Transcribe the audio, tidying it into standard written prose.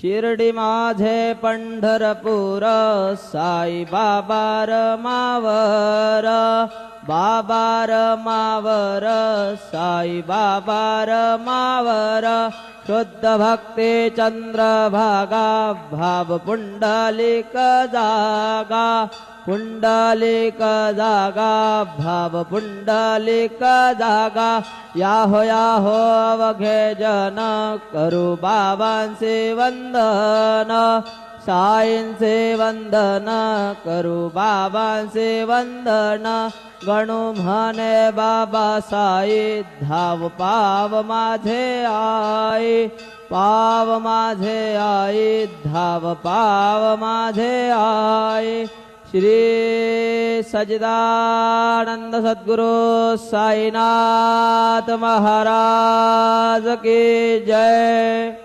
शिर्डी माझे पंढरपूर साई बाबा रमावर बाबा रमावर साई बाबा रमावर शुद्ध भक्ती चंद्रभागा भाव पुंडलिक जागा पुंडलिक जागा भाव पुंडलिक जागा याहो याहो अवघे जन करू बाबांचे वंदन साईंचे वंदन करू बाबांचे वंदन गणू म्हणे बाबा साई धाव पाव माझे आई पाव माझे आई धाव पाव माझे आई श्री सच्चिदानंद सद्गुरु साईनाथ महाराज की जय।